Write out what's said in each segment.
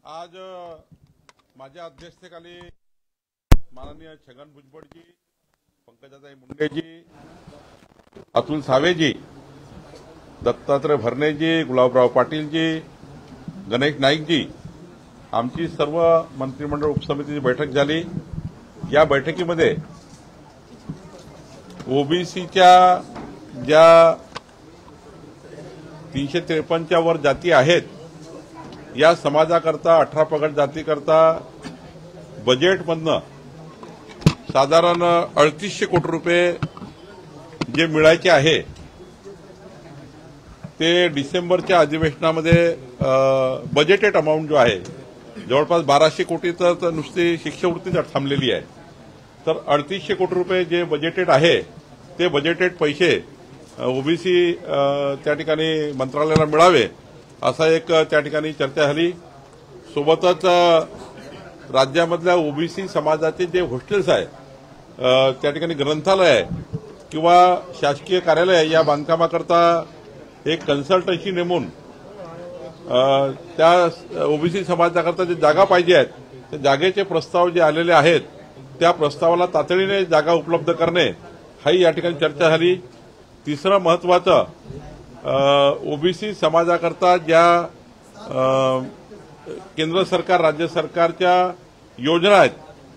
आज माझ्या अध्यक्षतेखाली माननीय छगन भुजबळजी, पंकजाताई मुंडेजी, अतुल सावेजी, दत्तात्रय भरणेजी, गुलाबराव पाटीलजी, गणेश नाईकजी, आमची सर्व मंत्रिमंडळ उपसमितीची बैठक झाली। या बैठकीमध्ये ओबीसीच्या ज्या 353च्या वर जाती आहेत या समाजाकरता 18 पगड जातीकरता बजेटमधनं साधारण 3800 कोटी रुपये जे मिळायचे आहे ते डिसेंबरच्या अधिवेशनामध्ये बजेटेड अमाऊंट जो आहे जवळपास 1200 कोटी तर नुसती शिष्यवृत्तीच थांबलेली आहे। तर 3800 कोटी रुपये जे बजेटेड आहे ते बजेटेड पैसे ओबीसी त्या ठिकाणी मंत्रालयाला मिळावे असा एक त्या ठिकाणी चर्चा झाली। सोबतच राज्यामधल्या ओबीसी समाजाचे जे हॉस्टेल्स आहे त्या ठिकाणी ग्रंथालय आहे किंवा शासकीय कार्यालय आहे या बांधकामाकरता एक कन्सल्टन्सी नेमून त्या ओबीसी समाजाकरता जे जागा पाहिजे आहेत त्या जागेचे प्रस्ताव जे आलेले आहेत त्या प्रस्तावाला तातडीने जागा उपलब्ध करणे हाही या ठिकाणी चर्चा झाली। तिसरं महत्वाचं ओबीसी समाजाकरता ज्या केंद्र सरकार राज्य सरकारच्या योजना आहेत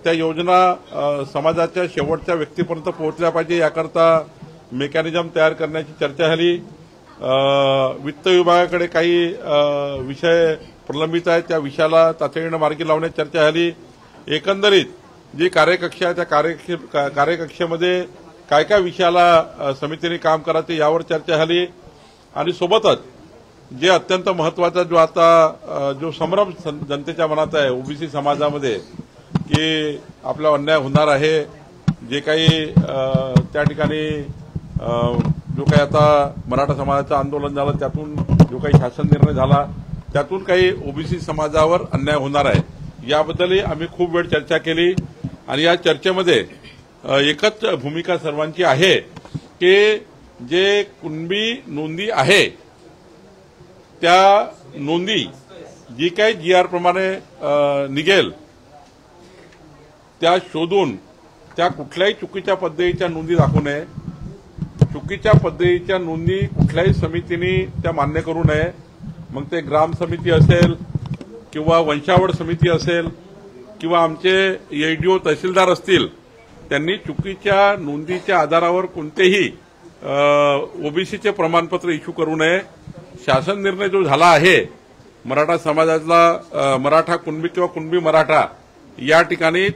त्या योजना समाजाच्या शेवटच्या व्यक्तीपर्यंत पोहोचल्या पाहिजे याकरता मेकॅनिझम तयार करण्याची चर्चा झाली। वित्त विभागाकडे काही विषय प्रलंबित आहेत त्या विषयाला तातडीने मार्गी लावण्याची चर्चा झाली। एकंदरीत जी कार्यकक्षा आहे त्या कार्यकक्षेमध्ये काय काय विषयाला समितीने काम करायचं यावर चर्चा झाली आणि सोबतच जे अत्यंत महत्वाचा जो आता जो संभ्रम जनतेच्या मनात आहे ओबीसी समाजामध्ये की आपला अन्याय होणार आहे, जे काही त्या ठिकाणी जो काही आता मराठा समाजाचं आंदोलन झालं त्यातून जो काही शासन निर्णय झाला त्यातून काही ओबीसी समाजावर अन्याय होणार आहे याबद्दलही आम्ही खूप वेळ चर्चा केली आणि या चर्चेमध्ये एकच भूमिका सर्वांची आहे की जे कुणबी नोंदी आहे त्या नोंदी जी काही जीआर प्रमाणे निघेल त्या शोधून त्या कुठल्याही चुकीच्या पद्धतीच्या नोंदी दाखवू नये, चुकीच्या पद्धतीच्या नोंदी कुठल्याही समितीने त्या मान्य करू नये। मग ते ग्राम समिती असेल किंवा वंशावळ समिती असेल किंवा आमचे एडीओ तहसीलदार असतील त्यांनी चुकीच्या नोंदीच्या आधारावर कोणतेही ओबीसीचे प्रमाणपत्र इश्यू करू नये। शासन निर्णय जो झाला आहे मराठा समाजाला मराठा कुणबी किंवा कुणबी मराठा या ठिकाणी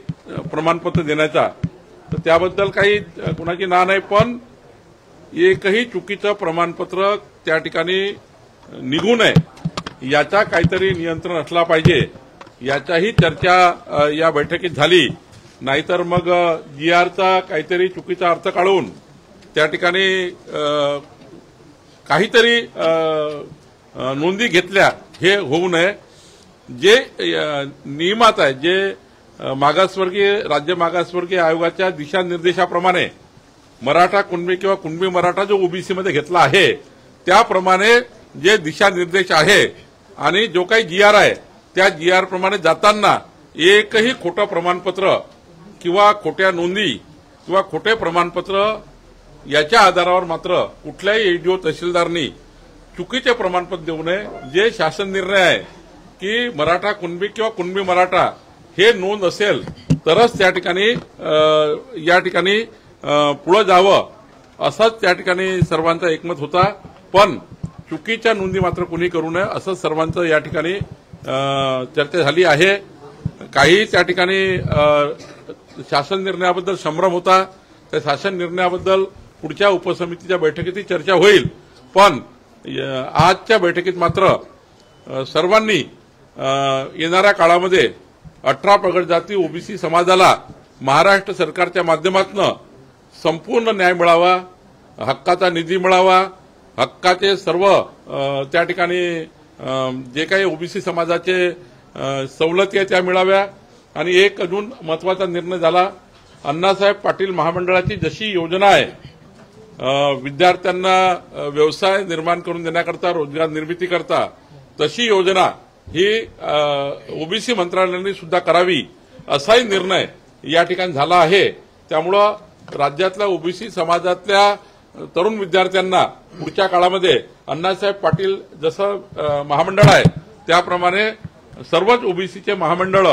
प्रमाणपत्र देण्याचा तर त्याबद्दल काही कुणाची ना नाही, पण एकही चुकीचं प्रमाणपत्र त्या ठिकाणी निघू नये याचा काहीतरी नियंत्रण असला पाहिजे याचाही चर्चा या बैठकीत झाली। नाहीतर मग जीआरचा काहीतरी चुकीचा अर्थ काढून त्या ठिकाणी काहीतरी नोंदी घेतल्या हे होऊ नये। जे नियमात आहे जे मागासवर्गीय राज्य मागासवर्गीय आयोगाच्या दिशानिर्देशाप्रमाणे मराठा कुणबी किंवा कुणबी मराठा जो ओबीसीमध्ये घेतला आहे त्याप्रमाणे जे दिशानिर्देश आहे आणि जो काही जीआर आहे त्या जीआर प्रमाणे जाताना एकही खोटं प्रमाणपत्र किंवा खोट्या नोंदी किंवा खोटे प्रमाणपत्र याच्या आधारावर मात्र कुठल्याही एडीओ तहसीलदारनी चुकीचे प्रमाणपत्र देऊ नये। जे शासन निर्णय आहे की मराठा कुणबी किंवा कुणबी मराठा हे नोंद असेल तरच त्या ठिकाणी या ठिकाणी पुढे जावं असाच त्या ठिकाणी सर्वांचा एकमत होता, पण चुकीच्या नोंदी मात्र कुणी करू नये असं सर्वांचं या ठिकाणी चर्चा झाली आहे। काही त्या ठिकाणी शासन निर्णयाबद्दल संभ्रम होता, त्या शासन निर्णयाबद्दल पुढच्या उपसमितीच्या बैठकीत चर्चा होईल, पण आजच्या बैठकीत मात्र सर्वांनी येणाऱ्या काळामध्ये 18 प्रगत जाती ओबीसी समाजाला महाराष्ट्र सरकारच्या माध्यमातून संपूर्ण न्याय मिळावा, हक्काचा निधी मिळावा, हक्काचे सर्व त्या ठिकाणी जे काही ओबीसी समाजाचे सवलती आहेत त्या मिळाव्या। आणि एक अजून महत्वाचा निर्णय झाला, अण्णासाहेब पाटील महामंडळाची जशी योजना आहे विद्यार्थ्यांना व्यवसाय निर्माण करून देण्याकरता, रोजगार निर्मिती करता, तशी योजना ही ओबीसी मंत्रालयाने सुद्धा करावी असाही निर्णय या ठिकाणी झाला आहे। त्यामुळं राज्यातल्या ओबीसी समाजातल्या तरुण विद्यार्थ्यांना पुढच्या काळामध्ये अण्णासाहेब पाटील जसं महामंडळ आहे त्याप्रमाणे सर्वच ओबीसीचे महामंडळ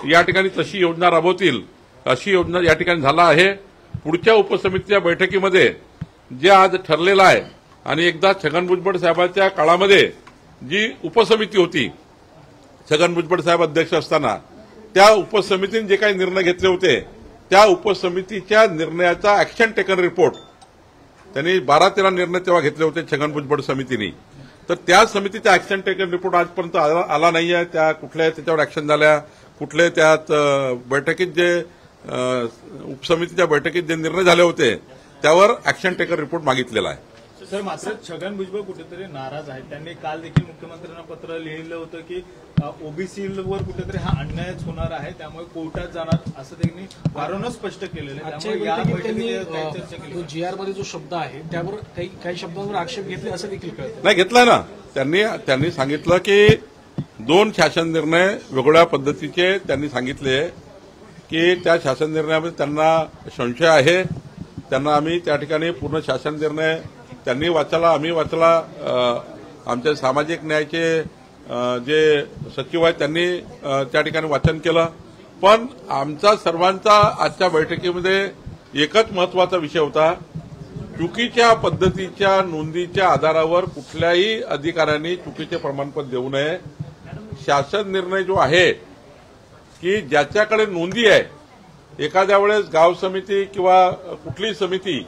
या ठिकाणी तशी योजना राबवतील अशी योजना या ठिकाणी झाला आहे। पुढच्या उपसमितीच्या बैठकीमध्ये जे आज ठरलेलं आहे आणि एकदा छगन भुजबळ साहेबांच्या काळामध्ये जी उपसमिती होती, छगन भुजबळ साहेब अध्यक्ष असताना त्या उपसमितीने जे काही निर्णय घेतले होते त्या उपसमितीच्या निर्णयाचा ऍक्शन टेकन रिपोर्ट त्यांनी 12-13 निर्णय तेव्हा घेतले होते छगन भुजबळ समितीने, तर त्या समितीचा ऍक्शन टेकन रिपोर्ट आजपर्यंत आला नाहीये। त्या कुठल्या त्याच्यावर ऍक्शन झाल्या, कुठले त्यात बैठकीत जे उपसमितीच्या बैठकीत जे निर्णय झाले होते त्यावर ऍक्शन टेकन रिपोर्ट मागितलेला आहे। सर, मात्र छगन भुजबळ कुठेतरी नाराज आहेत। त्यांनी काल देखील मुख्यमंत्र्यांना पत्र लिहिलं होतं की ओबीसीवर कुठेतरी हा अन्यायच होणार आहे, त्यामुळे कोर्टात जाणार असं त्यांनी वारंवार स्पष्ट केलेलं आहे। त्यामुळे या बैठकीत जो जीआर मध्ये जो शब्द आहे त्यावर काही शब्दांवर आक्षेप घेतले असं देखील कळतं। नाही, घेतलाय ना त्यांनी सांगितलं की 2 शासन निर्णय वेगवेगळ्या पद्धतीचे त्यांनी सांगितले की त्या शासन निर्णयामध्ये त्यांना संशय आहे, त्यांना आम्ही त्या ठिकाणी पूर्ण शासन निर्णय त्यांनी वाचला, आम्ही वाचला, आमच्या सामाजिक न्यायाचे जे सचिव आहेत त्यांनी त्या ठिकाणी वाचन केलं। पण आमचा सर्वांचा आजच्या बैठकीमध्ये एकच महत्वाचा विषय होता, चुकीच्या पद्धतीच्या नोंदीच्या आधारावर कुठल्याही अधिकाऱ्यांनी चुकीचे प्रमाणपत्र देऊ नये। शासन निर्णय जो आहे की ज्याच्याकडे नोंदी आहे, एखाद्या वेळेस गाव समिती किंवा कुठलीही समिती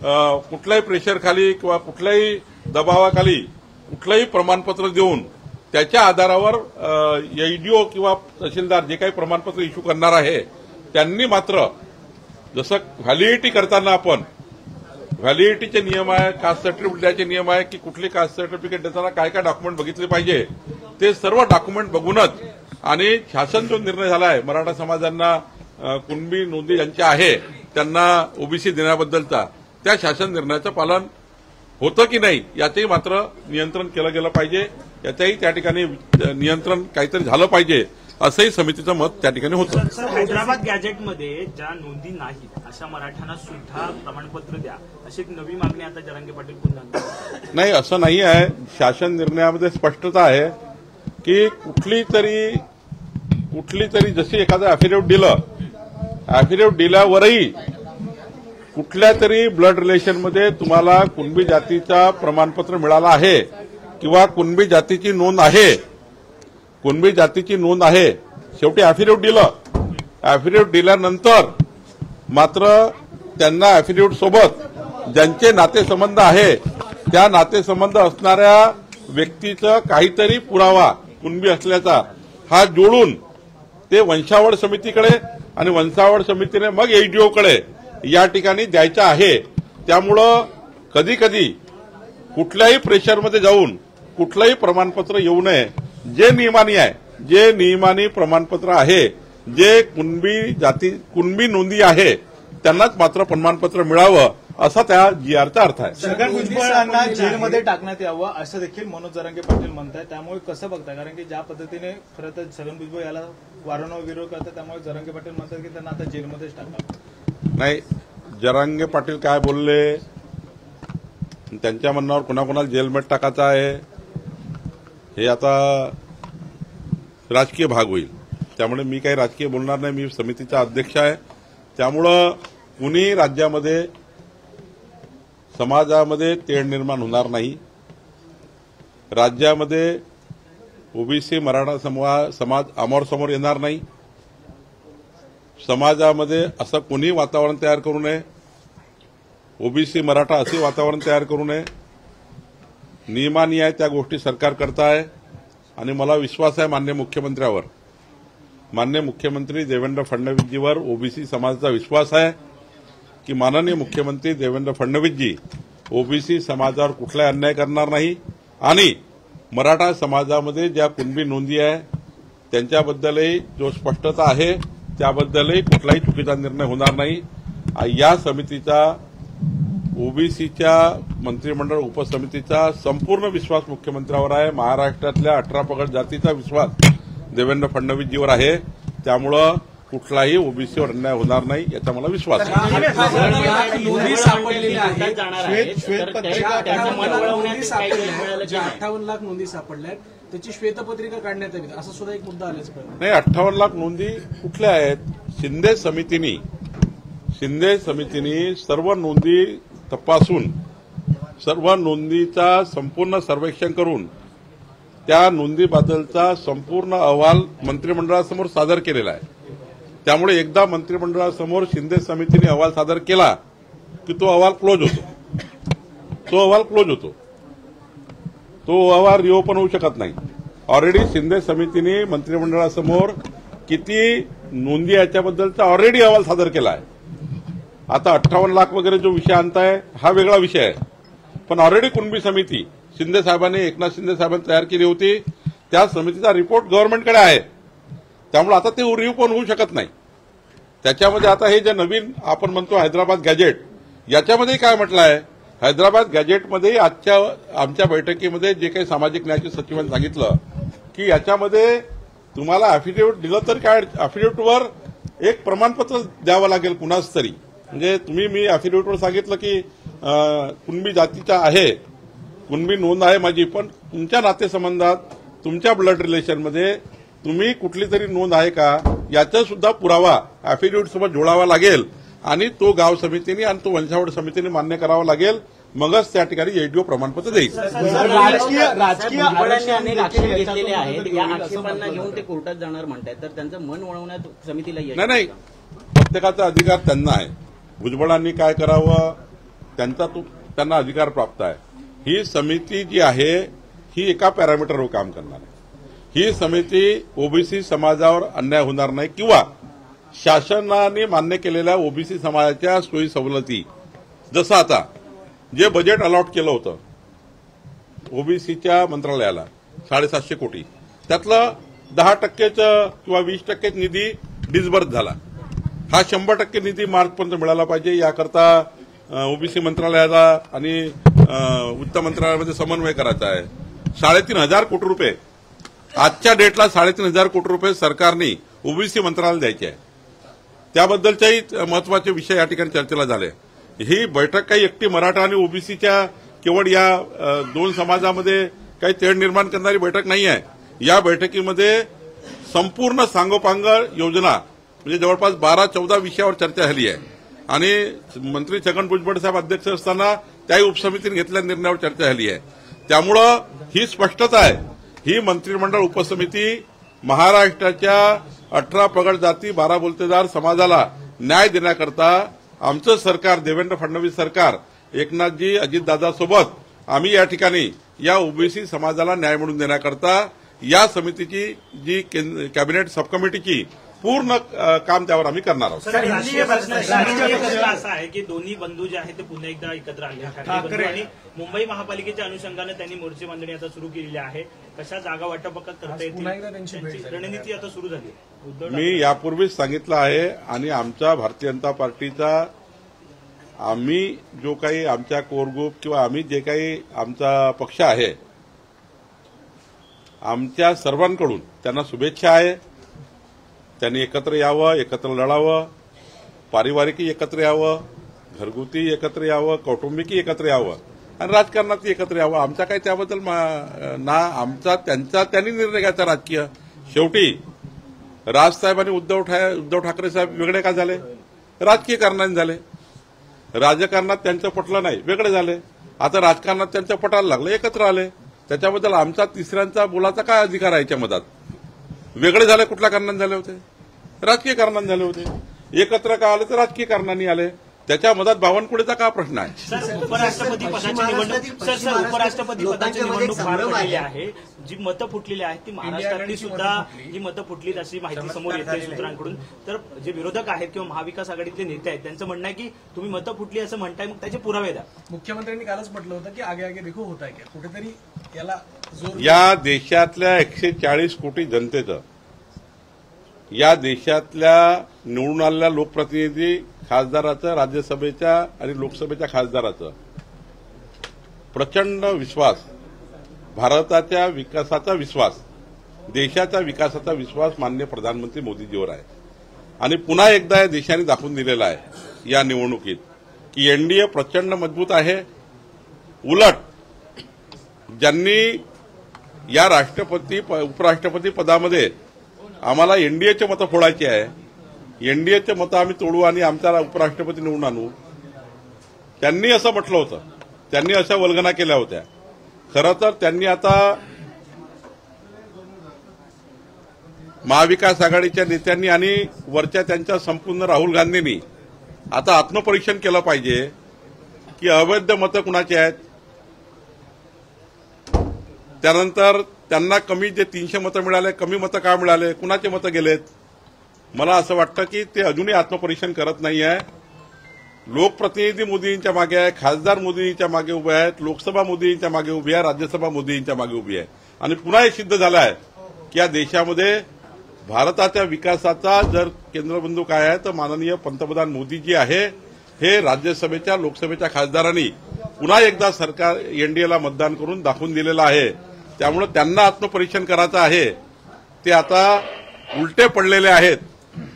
कुठल्याही प्रेशरखाली किंवा कुठल्याही दबावाखाली कुठलंही प्रमाणपत्र देऊन त्याच्या आधारावर एडीओ किंवा तहसीलदार जे काही प्रमाणपत्र इश्यू करणार आहे त्यांनी मात्र जसं व्हॅलिडिटी करताना आपण व्हॅलिडिटीचे नियम आहे, कास्ट सर्टिफिकेट द्यायचे नियम आहे की कुठली कास्ट सर्टिफिकेट देताना काय काय डॉक्युमेंट बघितले पाहिजे, ते सर्व डॉक्युमेंट बघूनच आणि शासन जो निर्णय झाला आहे मराठा समाजांना कुणबी नोंदी ज्यांच्या आहे त्यांना ओबीसी देण्याबद्दलचा, त्या शासन निर्णयाचं पालन होतं की नाही याचंही मात्र नियंत्रण केलं गेलं पाहिजे, याचंही त्या ठिकाणी नियंत्रण काहीतरी झालं पाहिजे असंही समितीचं मत त्या ठिकाणी होतं। हैदराबाद गॅजेटमध्ये ज्या नोंदी नाहीत अशा मराठ्यांना सुद्धा प्रमाणपत्र द्या अशी एक नवी मागणी आता जरांगे पाटील पुन्हा नाही, असं नाही आहे। शासन निर्णयामध्ये स्पष्टता आहे की कुठली तरी जशी एखादं ॲफिडेव्हिट दिल्यावरही कुठल्या तरी ब्लड रिलेशनमध्ये तुम्हाला कुणबी जातीचा प्रमाणपत्र मिळाला आहे किंवा कुणबी जातीची नोंद आहे, शेवटी ॲफिडेव्हिट दिल्यानंतर मात्र त्यांना ॲफिडेव्हिट सोबत ज्यांचे नातेसंबंध आहे त्या नातेसंबंध असणाऱ्या व्यक्तीचा काहीतरी पुरावा कुणबी असल्याचा हा जोडून ते वंशावळ समितीकडे आणि वंशावळ समितीने मग एडीओकडे या ठिकाणी द्यायचा आहे। त्यामुळं कधी कधी कुठल्याही प्रेशरमध्ये जाऊन कुठलंही प्रमाणपत्र येऊ नये। जे नियमानी प्रमाणपत्र आहे, जे कुणबी नोंदी आहे त्यांनाच मात्र प्रमाणपत्र मिळावं असा त्या जीआरचा अर्थ आहे। छगन भुजबळांना जेलमध्ये टाकण्यात यावं असं देखील मनोज जरांगे पाटील म्हणतात, त्यामुळे कसं बघताय? कारण की ज्या पद्धतीने खरं तर छगन भुजबळ याला वारंवार विरोध करतात, त्यामुळे जरांगे पाटील म्हणतात की त्यांना आता जेलमध्येच टाकावं। नाही, जरांगे पाटील काय बोलले, त्यांच्या म्हणण्यावर कुणाकुणाला जेलमध्ये टाकायचं आहे हे आता राजकीय भाग होईल, त्यामुळे मी काही राजकीय बोलणार नाही। मी समितीचा अध्यक्ष आहे, त्यामुळं कुणी राज्यामध्ये समाजामध्ये तेढ निर्माण होणार नाही। राज्यामध्ये ओबीसी मराठा समाज अमोरासमोर येणार नाही। समाजामध्ये असं कोणी वातावरण तयार करू नये, ओबीसी मराठा असे वातावरण तयार करू नये। नियमान्याय त्या गोष्टी सरकार करत आहे आणि मला विश्वास आहे माननीय मुख्यमंत्र्यावर। माननीय मुख्यमंत्री देवेंद्र फडणवीसजीवर ओबीसी समाजाचा विश्वास आहे की माननीय मुख्यमंत्री देवेंद्र फडणवीसजी ओबीसी समाजावर कुठलाही अन्याय करणार नाही आणि मराठा समाजामध्ये ज्या कुणबी नोंदी आहे त्यांच्याबद्दलही जो स्पष्टता आहे त्याबद्दलही कुठलाही चुकीचा निर्णय होणार नाही. या समितीचा ओबीसीच्या मंत्रिमंडळ उपसमितीचा संपूर्ण विश्वास मुख्यमंत्र्यावर आहे. महाराष्ट्रातल्या 18 पगड जातीचा विश्वास देवेंद्र फडणवीसजीवर आहे. त्यामुळं कुठलाही ओबीसीवर अन्याय होणार नाही याचा मला विश्वास आहे. 58 सापडलेल्या आहेत. श्वेतपत्रिका 58 लाख नोंदी सापडल्यात त्याची श्वेतपत्रिका काढण्यात यावी असा सुद्धा एक मुद्दा आल्याच पाहिजे. नाही, 58 लाख नोंदी कुठल्या आहेत? शिंदे समितीने सर्व नोंदी तपासून सर्व नोंदीचा संपूर्ण सर्वेक्षण करून त्या नोंदीबद्दलचा संपूर्ण अहवाल मंत्रिमंडळासमोर सादर केलेला आहे. त्यामुळे एकदा मंत्रिमंडळासमोर शिंदे समितीने अहवाल सादर केला की तो अहवाल क्लोज होतो. तो अहवाल रिओपन होऊ शकत नाही. ऑलरेडी शिंदे समितीने मंत्रिमंडळासमोर किती नोंदी याच्याबद्दलचा ऑलरेडी अहवाल सादर केला आहे. आता 58 लाख वगैरे जो विषय आणताय हा वेगळा विषय आहे. पण ऑलरेडी कुणबी समिती शिंदे साहेबांनी एकनाथ शिंदे साहेबांनी तयार केली होती. त्या समितीचा रिपोर्ट गव्हर्नमेंटकडे आहे. त्यामुळे आता ते रिओपन होऊ शकत नाही. त्याच्यामध्ये आता हे जे नवीन आपण म्हणतो हैदराबाद गॅजेट याच्यामध्ये काय म्हटलं आहे? हैदराबाद गॅजेटमध्ये आमच्या बैठकीमध्ये जे काही सामाजिक न्यायाचे सचिवांनी सांगितलं की याच्यामध्ये तुम्हाला अॅफिडेव्हिट दिलं तर काय अॅफिडेव्हिटवर एक प्रमाणपत्र द्यावं लागेल कुणाच तरी. म्हणजे मी अॅफिडेव्हिटवर सांगितलं की कुणबी जातीचा आहे, कुणबी नोंद आहे माझी, पण तुमच्या नातेसंबंधात तुमच्या ब्लड रिलेशनमध्ये तुम्ही कुठली तरी नोंद आहे का याचा सुद्धा पुरावा अॅफिडेव्हिट सोबत जोडावा लागेल आणि तो गाव समितीने आणि तो वंशावळ समितीने मान्य करावा लागेल. मगच त्या ठिकाणी एडीओ प्रमाणपत्र देईल. राजकीय अनेक आक्षेप घेतलेले आहेत. या आक्षेपांना घेऊन ते कोर्टात जाणार म्हणतात तर त्यांचं मन वळवण्यात समितीला नाही, प्रत्येकाचा अधिकार त्यांना आहे. भुजबळांनी काय करावं त्यांना अधिकार प्राप्त आहे. ही समिती जी आहे ही एका पॅरामीटरवर काम करणार आहे. ही समिती ओबीसी समाजावर अन्याय होणार नाही किंवा शासनाने मान्य केलेल्या ओबीसी समाजाच्या सोयी सवलती जसं आता जे बजेट अलॉट केलं होतं ओबीसीच्या मंत्रालयाला 750 कोटी त्यातलं 10% किंवा 20% निधी डिस्बर्स झाला. हा 100% निधी मार्चपर्यंत मिळाला पाहिजे. याकरता ओबीसी मंत्रालयाला आणि वित्त मंत्रालयामध्ये समन्वय करायचा आहे. 3,500 कोटी रुपये आजच्या डेटला 3,500 कोटी रुपये सरकारने ओबीसी मंत्रालयाला द्यायचे आहे. त्याबद्दलच्याही महत्वाचे विषय या ठिकाणी चर्चेला झाले. ही बैठक काही एकटी मराठा आणि ओबीसीच्या केवळ या दोन समाजामध्ये काही तेढ निर्माण करणारी बैठक नाही आहे. या बैठकीमध्ये संपूर्ण सांगोपांग योजना म्हणजे जवळपास 12-14 विषयावर चर्चा झाली आहे आणि मंत्री छगन भुजबळ साहेब अध्यक्ष असताना त्याही उपसमितीने घेतलेल्या निर्णयावर चर्चा झाली आहे. त्यामुळं ही स्पष्टता आहे. ही मंत्रिमंडळ उपसमिती महाराष्ट्राच्या 18 पगड जाती 12 बोलतेदार समाजाला न्याय देण्याकरता आमचं सरकार देवेंद्र फडणवीस सरकार एकनाथजी अजितदादासोबत आम्ही या ठिकाणी या ओबीसी समाजाला न्याय मिळवून देण्याकरता या समितीची जी कॅबिनेट सब कमिटीची पूर्ण काम त्यावर आम्ही करणार आहोत. राजकीय प्रश्न असा आहे की दोन्ही बंधू जे आहेत ते पुन्हा एकदा एकत्र आले ठाकरे आणि मुंबई महापालिकेच्या अनुषंगाने त्यांनी मोर्चे बांधणी आता सुरू केलेली आहे. कशा जागा वाटप करता येतील त्यांची रणनीती आता सुरू झाली. मी यापूर्वीच सांगितलं आहे आणि आमच्या भारतीय जनता पार्टीचा आम्ही जो काही आमच्या कोर ग्रुप किंवा आम्ही जे काही आमचा पक्ष आहे आमच्या सर्वांकडून त्यांना शुभेच्छा आहे. त्यांनी एकत्र यावं, एकत्र लढावं, पारिवारिकही एकत्र यावं, घरगुती एकत्र यावं, कौटुंबिकही एकत्र यावं आणि राजकारणातही एकत्र यावं. आमचा काही त्याबद्दल ना आमचा त्यांनी निर्णय घ्यायचा राजकीय. शेवटी राजसाहेब आणि उद्धव ठाकरे साहेब वेगळे का झाले? राजकीय कारणाने झाले. राजकारणात त्यांचं पटलं नाही, वेगळे झाले. आता राजकारणात त्यांचं पटायला लागलं, एकत्र आले. त्याच्याबद्दल आमचा तिसऱ्यांचा बोलाचा काय अधिकार आहे? याच्या मधात वेगळे झाले कुठल्या कारणाने झाले होते? राजकीय कारणाने झाले होते. एकत्र का आले तर राजकीय कारणांनी आले. त्याच्या मधात बावनकुळेचा का प्रश्न आहे? सर, उपराष्ट्रपती पदाची निवडणूक उपराष्ट्रपती पदाची निवडणूक पार पडलेली आहे. जी मतं फुटलेली आहेत ती महाराष्ट्रातली सुद्धा ही मतं फुटलीत अशी माहिती समोर येते सूत्रांकडून. तर जे विरोधक आहेत किंवा महाविकास आघाडीतले नेते आहेत त्यांचं म्हणणं आहे की तुम्ही मतं फुटली असं म्हणताय, मग त्याचे पुरावे द्या. मुख्यमंत्र्यांनी कालच म्हटलं होतं की आगे आगे देखो होत आहे का, कुठेतरी याला जोर. या देशातल्या 140 कोटी जनतेचं, या देशातल्या निवडून आलेल्या लोकप्रतिनिधी खासदाराचं, राज्यसभेच्या आणि लोकसभेच्या खासदाराचं प्रचंड विश्वास, भारताच्या विकासाचा विश्वास, देशाच्या विकासाचा विश्वास माननीय प्रधानमंत्री मोदीजीवर आहे. आणि पुन्हा एकदा या देशाने दाखवून दिलेला आहे या निवडणुकीत की एनडीए प्रचंड मजबूत आहे. उलट ज्यांनी या राष्ट्रपती उपराष्ट्रपती पदामध्ये आम्हाला एनडीएचे मतं फोडायची आहे, एनडीएचे मतं आम्ही तोडू आणि आमचा उपराष्ट्रपती निवडून आणू, त्यांनी असं म्हटलं होतं. त्यांनी अशा वल्गना केल्या होत्या. खरं तर त्यांनी आता महाविकास आघाडीच्या नेत्यांनी आणि वरच्या त्यांच्या संपूर्ण राहुल गांधींनी आता आत्मपरीक्षण केलं पाहिजे की अवैध मतं कुणाची आहेत. त्यानंतर त्यांना कमी जे 300 मतं मिळाले, कमी मतं का मिळाले, कुणाचे मतं गेलेत. मला असं वाटतं की ते अजूनही आत्मपरीक्षण करत नाही आहे. लोकप्रतिनिधी मोदींच्या मागे आहे, खासदार मोदींच्या मागे उभे आहेत, लोकसभा मोदींच्या मागे उभी आहे, राज्यसभा मोदींच्या मागे उभी आहे. आणि पुन्हा हे सिद्ध झालं आहे की या देशामध्ये भारताच्या विकासाचा जर केंद्रबिंदू काय आहे तर माननीय पंतप्रधान मोदीजी आहे. हे राज्यसभेच्या लोकसभेच्या खासदारांनी पुन्हा एकदा सरकार एनडीएला मतदान करून दाखवून दिलेलं आहे. त्यामुळे त्यांना आत्मपरीक्षण करायचं आहे. ते आता उलटे पडलेले आहेत.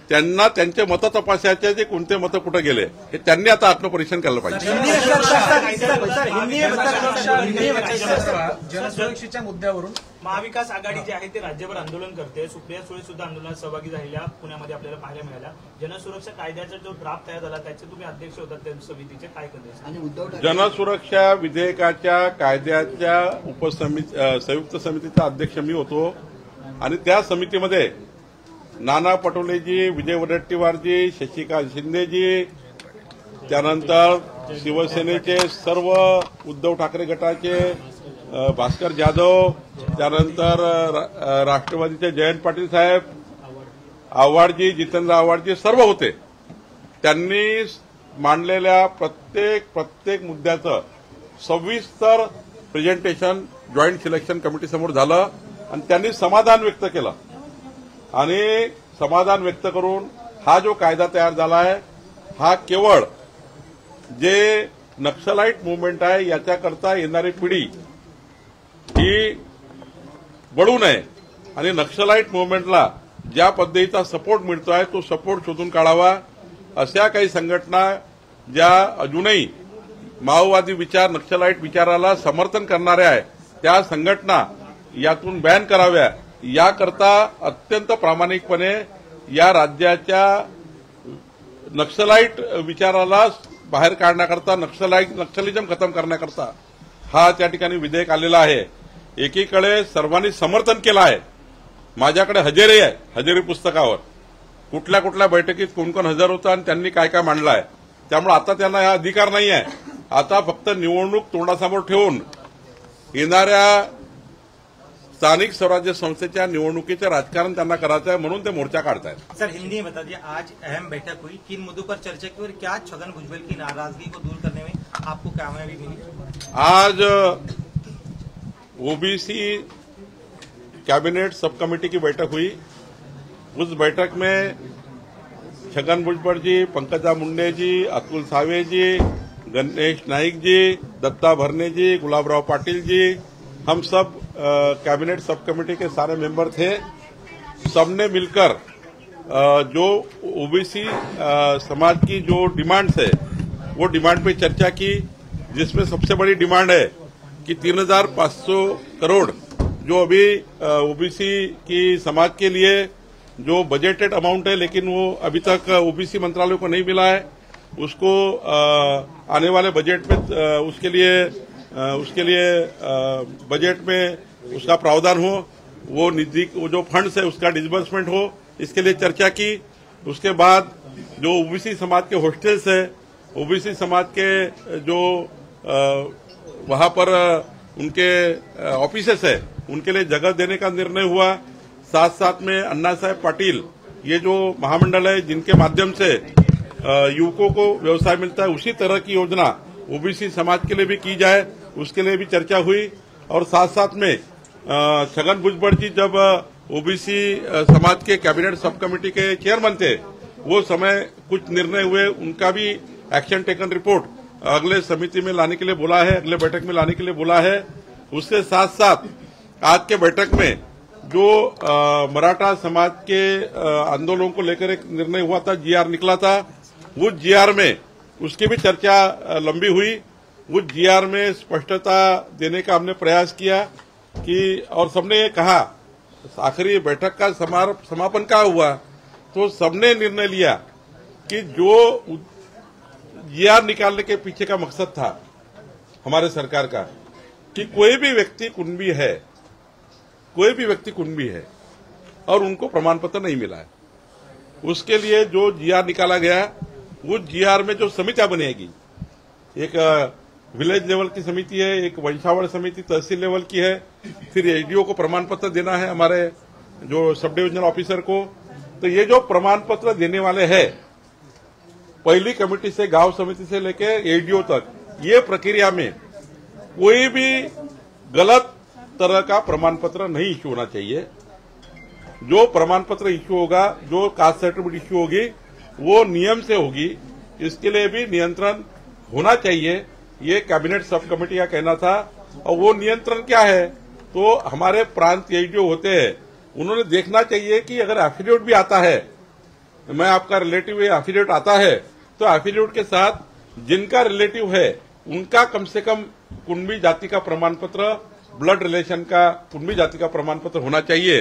त्यांना त्यांचे मतं तपासायचे, जे कोणते मतं कुठे गेले हे त्यांनी आता आत्मपरीक्षण केलं पाहिजे. जनसुरक्षेच्या मुद्द्यावरून महाविकास आघाडी जी आहे ते राज्यभर आंदोलन करते. सुप्रिया सुळे सुद्धा आंदोलनात सहभागी झालेल्या पुण्यामध्ये आपल्याला पाहायला मिळाल्या. जनसुरक्षा कायद्याचा जो ड्राफ्ट तयार झाला त्याचे तुम्ही अध्यक्ष होतात त्या समितीचे, काय करते? जनसुरक्षा विधेयकाच्या कायद्याच्या संयुक्त समितीचा अध्यक्ष मी होतो. आणि त्या समितीमध्ये नाना पटोलेजी, विजय वडेट्टीवारजी, शशिकांत शिंदेजी, त्यानंतर शिवसेनेचे सर्व, उद्धव ठाकरे गटाचे भास्कर जाधव, त्यानंतर राष्ट्रवादीचे जयंत पाटील साहेब, आव्हाडजी, जितेंद्र आव्हाडजी सर्व होते. त्यांनी मांडलेल्या प्रत्येक मुद्द्याचं सविस्तर प्रेझेंटेशन जॉईंट सिलेक्शन कमिटीसमोर झालं आणि त्यांनी समाधान व्यक्त केलं. आणि समाधान व्यक्त करून हा जो कायदा तयार झाला आहे हा केवळ जे नक्सलाइट मुवमेंट आहे याच्याकरता येणारी पिढी ही बळू नये आणि नक्सलाइट मुवमेंटला ज्या पद्धतीचा सपोर्ट मिळतो आहे तो सपोर्ट शोधून काढावा. अशा काही संघटना ज्या अजूनही माओवादी विचार, नक्सलाइट विचाराला समर्थन करणाऱ्या आहेत त्या संघटना यातून बॅन कराव्या. याकरता अत्यंत प्रामाणिकपणे या राज्याच्या नक्सलाइट विचाराला बाहेर काढण्याकरता, नक्सलिझम खतम करण्याकरता हा त्या ठिकाणी विधेयक आलेला आहे. एकीकडे सर्वांनी समर्थन केलं आहे. माझ्याकडे हजेरी आहे, हजेरी पुस्तकावर कुठल्या कुठल्या बैठकीत कोण कोण हजर होता आणि त्यांनी काय काय मांडलं आहे. त्यामुळे आता त्यांना हा अधिकार नाही आहे. आता फक्त निवडणूक तोंडासमोर ठेवून येणाऱ्या स्थानिक स्वराज्य संस्थेच्या निवडणुकीचं राजकारण त्यांना करायचं आहे, म्हणून ते मोर्चा काढतायत. सर, हिंदी में बता दिए, आज अहम बैठक हुई, किन मुद्दों पर चर्चा की और क्या छगन भुजबल की नाराजगी को दूर करने में आपको कामयाबी मिली? आज ओबीसी कैबिनेट सब कमेटी की बैठक हुई. उस बैठक में छगन भुजबल जी, पंकजा मुंडे जी, अतुल सावे जी, गणेश नाइक जी, दत्ता भरने जी, गुलाबराव पाटिल जी, हम सब कैबिनेट सब कमेटी के सारे मेंबर थे. सबने मिलकर जो ओबीसी समाज की जो डिमांड्स है वो डिमांड पे चर्चा की, जिसमें सबसे बड़ी डिमांड है कि 3,500 करोड़ जो अभी ओबीसी की समाज के लिए जो बजटेड अमाउंट है लेकिन वो अभी तक ओबीसी मंत्रालय को नहीं मिला है, उसको आने वाले बजट में उसके लिए बजट में उसका प्रावधान हो, वो निधि वो जो फंड्स है उसका डिसबर्समेंट हो, इसके लिए चर्चा की. उसके बाद जो ओबीसी समाज के हॉस्टल्स है ओबीसी समाज के जो वहां पर उनके ऑफिसेस है उनके लिए जगह देने का निर्णय हुआ। साथ साथ में अन्ना साहेब पाटिल ये जो महामंडल है जिनके माध्यम से युवकों को व्यवसाय मिलता है, उसी तरह की योजना ओबीसी समाज के लिए भी की जाए, उसके लिए भी चर्चा हुई। और साथ साथ में छगन भुजबल जी जब ओबीसी समाज के कैबिनेट सब कमेटी के चेयरमैन थे, वो समय कुछ निर्णय हुए, उनका भी एक्शन टेकन रिपोर्ट अगले समिति में लाने के लिए बोला है, अगले बैठक में लाने के लिए बोला है। उसके साथ साथ आज के बैठक में जो मराठा समाज के आंदोलनों को लेकर एक निर्णय हुआ था, जीआर निकला था, उस जीआर में उसकी भी चर्चा लंबी हुई। उस जीआर में स्पष्टता देने का हमने प्रयास किया कि, और सबने ये कहा, आखिरी बैठक का समापन का हुआ तो सबने निर्णय लिया कि जो जीआर निकालने के पीछे का मकसद था हमारे सरकार का कि कोई भी व्यक्ति कुणबी है, कोई भी व्यक्ति कुणबी है और उनको प्रमाण पत्र नहीं मिला है, उसके लिए जो जीआर निकाला गया, उस जीआर में जो समितियां बनेगी, एक विलेज लेवल की समिति है, एक वंशावळ समिति तहसील लेवल की है, फिर एडीओ को प्रमाण पत्र देना है हमारे जो सब डिविजनल ऑफिसर को। तो ये जो प्रमाण पत्र देने वाले हैं, पहली कमेटी से गांव समिति से लेकर एडीओ तक, ये प्रक्रिया में कोई भी गलत तरह का प्रमाण पत्र नहीं इश्यू होना चाहिए। जो प्रमाण पत्र इश्यू होगा, जो कास्ट सर्टिफिकेट इश्यू होगी, वो नियम से होगी, इसके लिए भी नियंत्रण होना चाहिए, ये कैबिनेट सब कमेटी का कहना था। और वो नियंत्रण क्या है, तो हमारे प्रांत एडीओ होते हैं, उन्होंने देखना चाहिए कि अगर एफिडेविट भी आता है, मैं आपका रिलेटिव है, एफिडेविट आता है, तो एफिडेविट के साथ जिनका रिलेटिव है उनका कम से कम कुणबी जाति का प्रमाण पत्र, ब्लड रिलेशन का कुणबी जाति का प्रमाण पत्र होना चाहिए।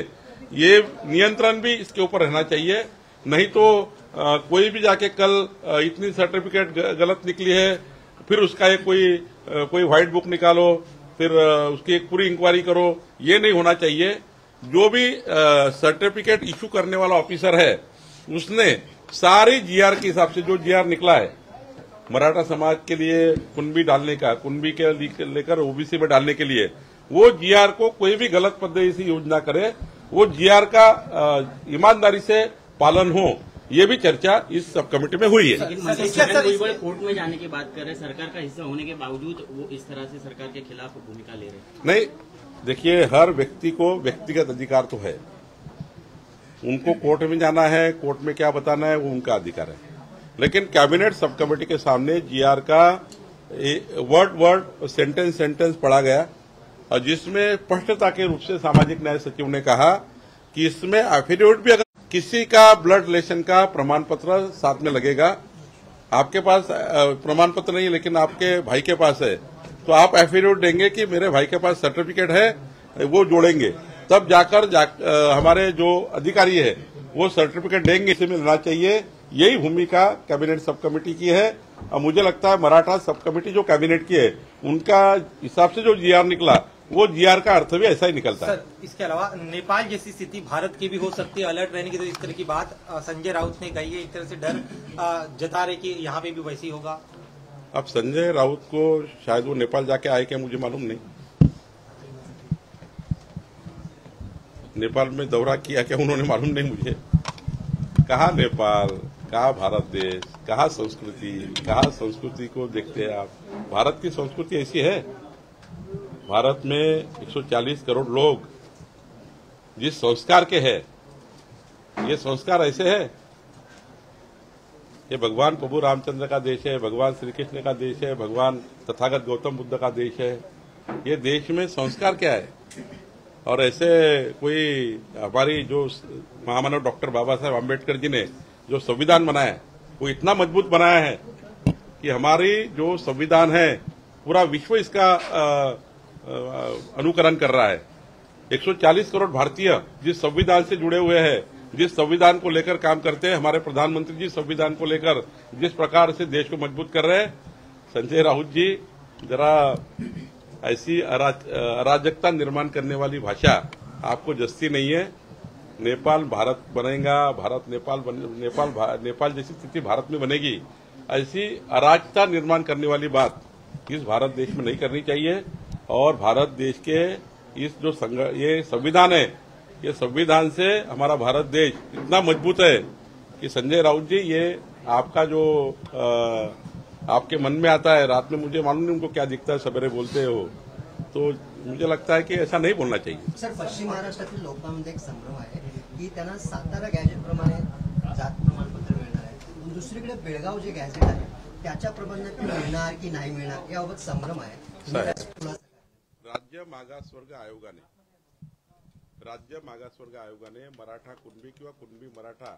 ये नियंत्रण भी इसके ऊपर रहना चाहिए, नहीं तो कोई भी जाके कल इतनी सर्टिफिकेट गलत निकली है, फिर उसका एक कोई व्हाइट बुक निकालो, फिर उसकी एक पूरी इंक्वायरी करो, ये नहीं होना चाहिए। जो भी सर्टिफिकेट इश्यू करने वाला ऑफिसर है, उसने सारी जीआर के हिसाब से, जो जीआर निकला है मराठा समाज के लिए कुणबी डालने का, कुणबी के लेकर ओबीसी में डालने के लिए, वो जीआर को कोई भी गलत पद्धति से यूज ना करे, वो जीआर का ईमानदारी से पालन हो, ये भी चर्चा इस सब कमेटी में हुई है। छगन भुजबल कोर्ट में जाने की बात कर रहे हैं, सरकार का हिस्सा होने के बावजूद वो इस तरह से सरकार के खिलाफ भूमिका ले रहे हैं। नहीं, देखिए, हर व्यक्ति को व्यक्तिगत अधिकार तो है, उनको कोर्ट में जाना है, कोर्ट में क्या बताना है वो उनका अधिकार है, लेकिन कैबिनेट सब कमेटी के सामने जीआर का वर्ड सेंटेंस पढ़ा गया, और जिसमें स्पष्टता के रूप से सामाजिक न्याय सचिव ने कहा कि इसमें एफिडेविट भी, अगर किसी का ब्लड रिलेशन का प्रमाण पत्र साथ में लगेगा, आपके पास प्रमाण पत्र नहीं लेकिन आपके भाई के पास है, तो आप एफिडेविट देंगे कि मेरे भाई के पास सर्टिफिकेट है, वो जोड़ेंगे, तब जाकर हमारे जो अधिकारी है वो सर्टिफिकेट देंगे, इसे मिलना चाहिए। यही भूमिका कैबिनेट सब कमेटी की है, और मुझे लगता है मराठा सब कमेटी जो कैबिनेट की है, उनका हिसाब से जो जीआर निकला, वो जीआर का अर्थ भी ऐसा ही निकलता है। सर, इसके अलावा नेपाल जैसी स्थिति भारत की भी हो सकती है, अलर्ट रहने की, तो इस तरह की बात संजय राउत ने कही है, एक तरह से डर जता रहे कि यहाँ पे भी वैसे ही होगा। अब संजय राउत को शायद वो नेपाल जाके आए क्या, मुझे मालूम नहीं, नेपाल में दौरा किया क्या उन्होंने, मालूम नहीं मुझे। कहाँ नेपाल, कहाँ भारत देश, कहाँ संस्कृति को देखते हैं आप। भारत की संस्कृति ऐसी है, भारत में 140 करोड़ लोग जिस संस्कार के हैं, ये संस्कार ऐसे है, ये भगवान प्रभु रामचंद्र का देश है, भगवान श्री कृष्ण का देश है, भगवान तथागत गौतम बुद्ध का देश है। ये देश में संस्कार क्या है, और ऐसे कोई हमारी जो महामानव डॉक्टर बाबा साहेब आम्बेडकर जी ने जो संविधान बनाया है, वो इतना मजबूत बनाया है कि हमारी जो संविधान है पूरा विश्व इसका अनुकरण कर रहा है। 140 करोड़ भारतीय जिस संविधान से जुड़े हुए हैं, जिस संविधान को लेकर काम करते हैं, हमारे प्रधानमंत्री जी संविधान को लेकर जिस प्रकार से देश को मजबूत कर रहे हैं, संजय राउत जी जरा ऐसी अराजकता निर्माण करने वाली भाषा आपको जस्ती नहीं है। नेपाल भारत बनेगा, नेपाल जैसी स्थिति भारत में बनेगी, ऐसी अराजकता निर्माण करने वाली बात इस भारत देश में नहीं करनी चाहिए। और भारत देश के इस जो ये संविधान है, ये संविधान से हमारा भारत देश इतना मजबूत है कि संजय राउत जी, ये आपका जो आपके मन में आता है, रात में मुझे मालूम नहीं उनको क्या दिखता है, सवेरे बोलते हो, तो मुझे लगता है कि ऐसा नहीं बोलना चाहिए। सर, पश्चिम महाराष्ट्रातील लोकांमध्ये एक संभ्रम आहे की त्यांना सातारा गॅजेटप्रमाणे जात प्रमाणपत्र मिळणार आहे, दुसरीकडे बेळगाव जे गॅजेट आहे त्याच्याप्रमाणे ते मिळणार की नाही मिळणार याबाबत संभ्रम आहे। राज्य मागासवर्ग आयोगाने मराठा कुणबी किंवा कुणबी मराठा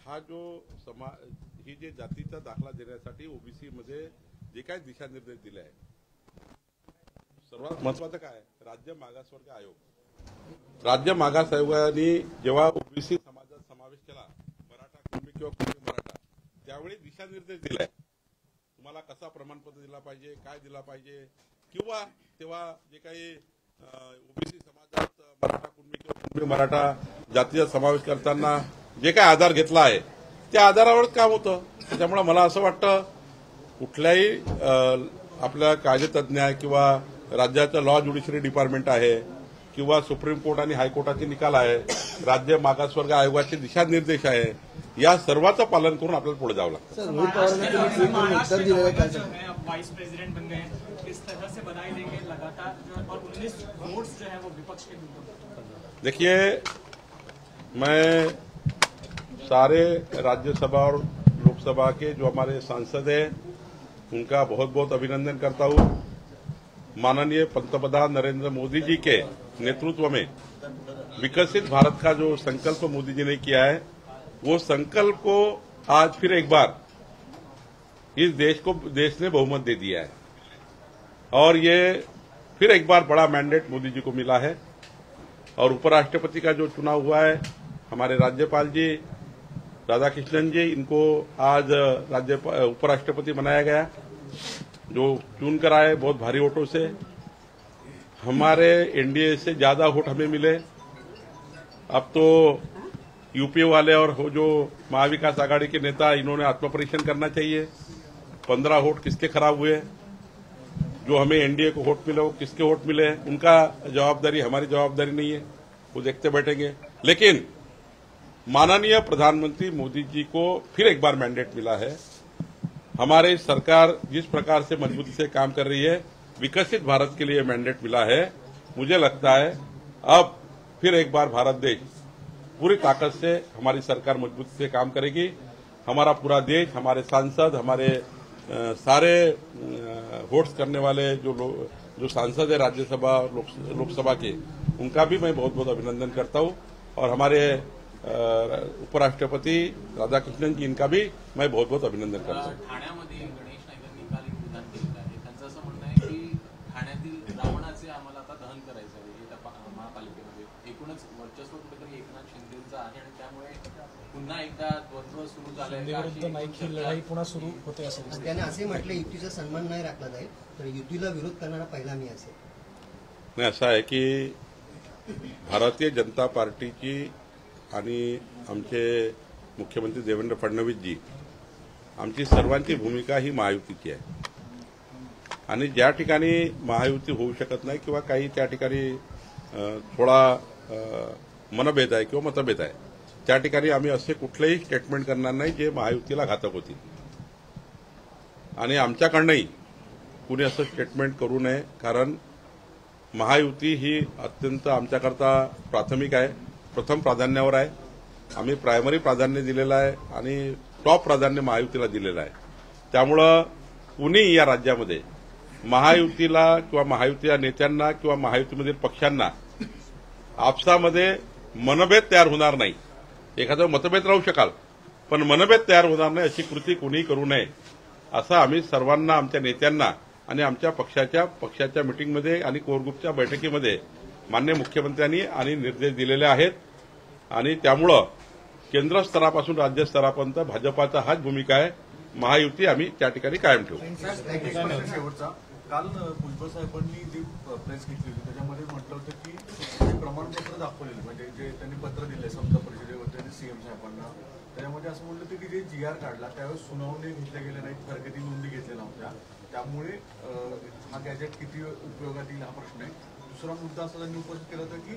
हा जो ही जे जातीचा दाखला देण्यासाठी ओबीसी मध्ये जे काही दिशानिर्देश दिले आहे, सर्वात महत्वाचं काय, राज्य मागास आयोगाने जेव्हा ओबीसी समाजात समावेश केला, मराठा कुणबी किंवा कुणबी मराठा, त्यावेळी दिशानिर्देश दिलाय तुम्हाला कसा प्रमाणपत्र दिला पाहिजे, काय दिला पाहिजे, किंवा तेव्हा जे काही ओबीसी समाजात मराठा कुणबी किंवा कुणबी मराठा जातीचा समावेश करताना जे काही आधार घेतला आहे त्या आधारावर काम होतं। त्यामुळे मला असं वाटतं कुठल्याही आपल्या कायदेतज्ञ आहे किंवा राज्याचं लॉ ज्युडिशरी डिपार्टमेंट आहे किंवा सुप्रीम कोर्ट आणि हायकोर्टाचे निकाल आहे, राज्य मागासवर्ग आयोगाचे दिशानिर्देश आहे, या सर्वांचं पालन करून आपल्याला पुढे जावं लागतं। वाइस प्रेसिडेंट बन गए, किस तरह से बधाई देंगे लगातार जो और 19 वोट्स जो है वो विपक्ष के मिलते। देखिए, मैं सारे राज्यसभा और लोकसभा के जो हमारे सांसद हैं उनका बहुत बहुत अभिनंदन करता हूं। माननीय पंतप्रधान नरेंद्र मोदी जी के नेतृत्व में विकसित भारत का जो संकल्प मोदी जी ने किया है, वो संकल्प को आज फिर एक बार इस देश ने बहुमत दे दिया है और ये फिर एक बार बड़ा मैंडेट मोदी जी को मिला है। और उपराष्ट्रपति का जो चुनाव हुआ है, हमारे राज्यपाल जी राधाकृष्णन जी, इनको आज उपराष्ट्रपति बनाया गया, जो चुनकर आए बहुत भारी वोटों से। हमारे एनडीए से ज्यादा वोट हमें मिले। अब तो यूपीए वाले और जो महाविकास आघाड़ी के नेता, इन्होंने आत्मपरीक्षण करना चाहिए। 15 वोट किसके खराब हुए, जो हमें एनडीए को वोट मिले वो किसके वोट मिले, उनका जवाबदारी हमारी जवाबदारी नहीं है, वो देखते बैठेंगे। लेकिन माननीय प्रधानमंत्री मोदी जी को फिर एक बार मैंडेट मिला है। हमारी सरकार जिस प्रकार से मजबूती से काम कर रही है, विकसित भारत के लिए मैंडेट मिला है। मुझे लगता है अब फिर एक बार भारत देश पूरी ताकत से, हमारी सरकार मजबूती से काम करेगी। हमारा पूरा देश, हमारे सांसद, हमारे सारे वोट्स करने वाले जो सांसद है राज्यसभा लोकसभा के, उनका भी मैं बहुत बहुत अभिनंदन करता हूं। और हमारे उपराष्ट्रपति राधाकृष्णन जी, इनका भी मैं बहुत बहुत अभिनंदन करता हूं। ठाण्यामध्ये गणेश नाईकांनी काल एक विधान केलेलं आहे, त्यांचं असं म्हणणं आहे की ठाण्यातील रावणाचे आम्हाला आता दहन करायचं आहे त्या महापालिकेमध्ये। एकूणच वर्चस्व कुठेतरी एकनाथ शिंदेचं आहे आणि त्यामुळे पुन्हा एकदा द्वंद्व सुरू झालंय, लढाई पुन्हा सुरू होते असं त्याने असे म्हटले युतीचा सन्मान नाही राखला जाईल तर युतीला विरोध करणारा पहिला मी असेल। नाही, असं आहे की भारतीय जनता पार्टीची आणि आमचे मुख्यमंत्री देवेंद्र फडणवीस जी, आमची सर्वांची भूमिका ही महायुतीची आहे। आणि ज्या ठिकाणी महायुती होऊ शकत नाही किंवा काही त्या ठिकाणी थोडा मनभेद आहे किंवा मतभेद आहे, त्या ठिकाणी आम्ही असे कुठलेही स्टेटमेंट करणार नाही जे महायुतीला घातक होतील। आणि आमच्याकडनंही कुणी असं स्टेटमेंट करू नये, कारण महायुती ही अत्यंत आमच्याकरता प्राथमिक आहे, प्रथम प्राधान्यावर आहे। आम्ही प्रायमरी प्राधान्य दिलेलं आहे आणि टॉप प्राधान्य महायुतीला दिलेलं आहे। त्यामुळं कुणी या राज्यामध्ये महायुतीला किंवा महायुतीच्या नेत्यांना किंवा महायुतीमधील पक्षांना आपसामध्ये मनभेद तयार होणार नाही। एखादा मतभेद राहू शकाल, पण मनभेद तयार होणार नाही अशी कृती कुणी करू नये, असं आम्ही सर्वांना, आमच्या नेत्यांना आणि आमच्या पक्षाच्या मिटिंगमध्ये आणि कोर ग्रुपच्या बैठकीमध्ये माननीय मुख्यमंत्र्यांनी आणि निर्देश दिलेले आहेत। आणि त्यामुळं केंद्र स्तरापासून राज्य स्तरापर्यंत भाजपाचा हाच भूमिका आहे। महायुती आम्ही त्या ठिकाणी कायम ठेवू। काल भुजबळ साहेबांनी जी प्रेस घेतली होती त्याच्यामध्ये म्हटलं होतं की ते प्रमाणपत्र दाखवलेलं म्हणजे जे त्यांनी पत्र दिले समता परिषदेवरती आणि सीएम साहेबांना त्याच्यामध्ये असं म्हटलं होतं की जे GR काढला त्यावेळेस सुनावणी घेतल्या गेल्या नाहीत, घरगुती नोंदी घेतल्या नव्हत्या, त्यामुळे हा गॅजेट किती उपयोगात येईल हा प्रश्न आहे. दुसरा मुद्दा असा त्यांनी उपस्थित केला होता की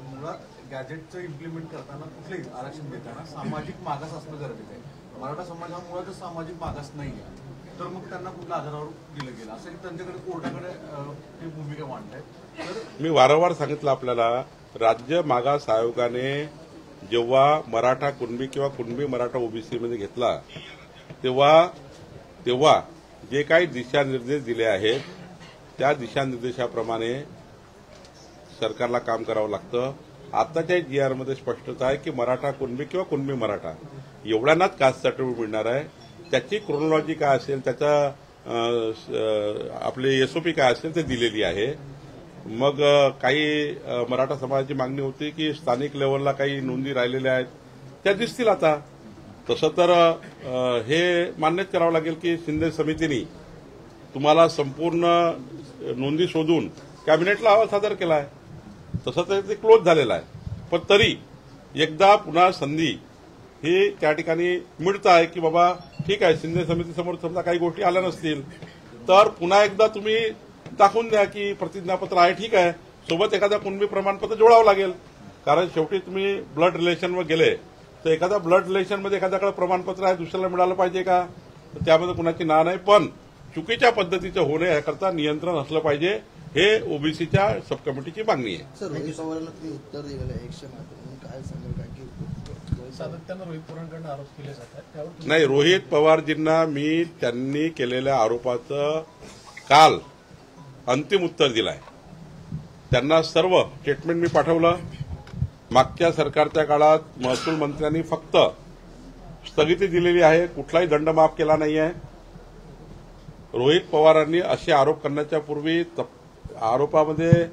मुळात गॅजेटचं इम्प्लिमेंट करताना कुठलंही आरक्षण देताना सामाजिक मागास असणं गरजेचं आहे. मराठा समाज हा मुळातच सामाजिक मागास नाही आहे, तर मग त्यांना कुठल्या आधारावर दिलं गेलं असं त्यांच्याकडे कोर्टाकडे ती भूमिका मांडतायत. तर मी वारंवार सांगितलं आपल्याला, राज्य मागास आयोगाने जेव्हा मराठा कुणबी किंवा कुणबी मराठा ओबीसीमध्ये घेतला तेव्हा जे काही दिशानिर्देश दिले आहेत त्या दिशानिर्देशाप्रमाणे सरकारला काम करावं लागतं. आताच्या GR मध्ये स्पष्टता आहे की मराठा कुणबी किंवा कुणबी मराठा एवढ्यांनाच कास्ट सर्टिफिकेट मिळणार आहे. त्याची क्रोनॉलॉजी काय असेल, त्याचा आपले SOP काय असेल ते दिलेली आहे. मग काही मराठा समाजाची मागणी होती की स्थानिक लेव्हलला काही नोंदी राहिलेल्या आहेत त्या दिसतील आता. तसं तर हे मान्यच करावं लागेल की शिंदे समितीने तुम्हाला संपूर्ण नोंदी शोधून कॅबिनेटला अहवाल सादर केला आहे. तसं तर ते क्लोज झालेलं आहे. पण तरी एकदा पुन्हा संधी ही त्या ठिकाणी मिळत आहे की बाबा ठीक आहे, शिंदे समितीसमोर समजा काही गोष्टी आल्या नसतील तर पुन्हा एकदा तुम्ही दाखवून द्या की प्रतिज्ञापत्र आहे, ठीक आहे, सोबत एखादा कुणबी प्रमाणपत्र जोडावं लागेल. कारण शेवटी तुम्ही ब्लड रिलेशनवर गेले तर एखादा ब्लड रिलेशनमध्ये एखाद्याकडे प्रमाणपत्र आहे, दुसऱ्याला मिळालं पाहिजे का? त्यामध्ये कुणाची ना नाही, पण चुकीच्या पद्धतीचं होणे याकरता नियंत्रण असलं पाहिजे, हे ओबीसीच्या सबकमिटीची मागणी आहे. सर, रोहित पवारांना तुम्ही उत्तर दिलेलं आहे 100 म्हणून काय सांगाल? कारण की सातत्यानं रोहित पवारांकडून आरोप केले जातात त्यावर नाही, रोहित पवारजींना मी त्यांनी केलेल्या आरोपाचं काल अंतिम उत्तर दिलंय. त्यांना सर्व स्टेटमेंट मी पाठवलं. मागच्या सरकारच्या काळात महसूल मंत्र्यांनी फक्त स्थगिती दिलेली आहे, कुठलाही दंड माफ केला नाही आहे. रोहित पवारांनी असे आरोप करण्याच्या पूर्वी आरोपामध्ये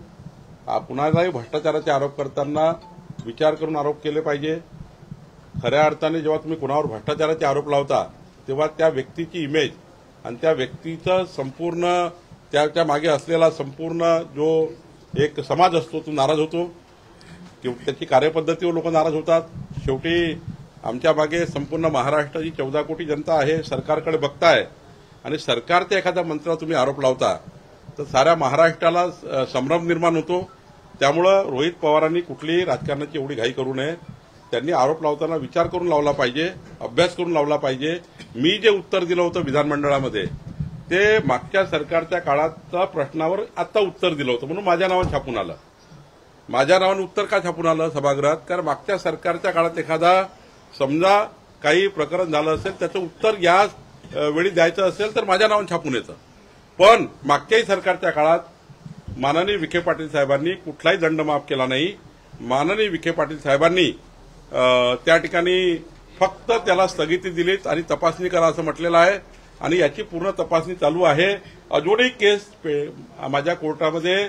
कुणालाही भ्रष्टाचाराचे आरोप करताना विचार करून आरोप केले पाहिजे. खऱ्या अर्थाने जेव्हा तुम्ही कुणावर भ्रष्टाचाराचे आरोप लावता तेव्हा त्या व्यक्तीची इमेज आणि त्या व्यक्तीचं संपूर्ण त्याच्या मागे असलेला संपूर्ण जो एक समाज असतो तो नाराज होतो, त्याची कार्यपद्धतीवर लोक नाराज होतात. शेवटी आमच्या मागे संपूर्ण महाराष्ट्राची 14 कोटी जनता आहे, सरकारकडे बघताय आणि सरकारच्या एखाद्या मंत्र्यावर तुम्ही आरोप लावता तर साऱ्या महाराष्ट्राला संभ्रम निर्माण होतो. त्यामुळं रोहित पवारांनी कुठलीही राजकारणाची एवढी घाई करू नये. त्यांनी आरोप लावताना विचार करून लावला पाहिजे, अभ्यास करून लावला पाहिजे. मी जे उत्तर दिलं होतं विधानमंडळामध्ये ते मागच्या सरकारच्या काळाच्या प्रश्नावर आता उत्तर दिलं होतं, म्हणून माझ्या नावानं छापून आलं. माझ्या नावानं उत्तर का छापून आलं सभागृहात? कारण मागच्या सरकारच्या काळात एखादा समजा काही प्रकरण झालं असेल त्याचं उत्तर या वेळी द्यायचं असेल तर माझ्या नावानं छापून येतं. पण मागच्याही सरकारच्या काळात माननीय विखे पाटील साहेबांनी कुठलाही दंड माफ केला नाही. माननीय विखे पाटील साहेबांनी त्या ठिकाणी फक्त त्याला स्थगिती दिलीत आणि तपासणी करा असं म्हटलेलं आहे आणि याची पूर्ण तपासणी चालू आहे. अजूनही केस माझ्या कोर्टामध्ये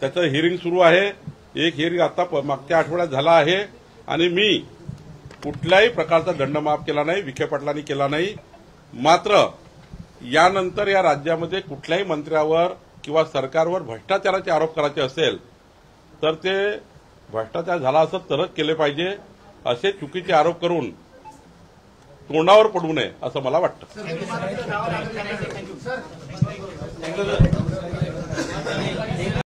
त्याचं हिअरिंग सुरू आहे. एक हिअरिंग आता मागच्या आठवड्यात झाला आहे आणि मी कुठल्याही प्रकारचा दंड माफ केला नाही, विखे पाटलांनी केला नाही. मात्र यानंतर या राज्यामध्ये कुठल्याही मंत्र्यावर किंवा सरकारवर भ्रष्टाचाराचे आरोप करायचे असेल तर ते भ्रष्टाचार झाला असं तरच केले पाहिजे. असे चुकीचे आरोप करून तोंडावर पडू नये असं मला वाटतं.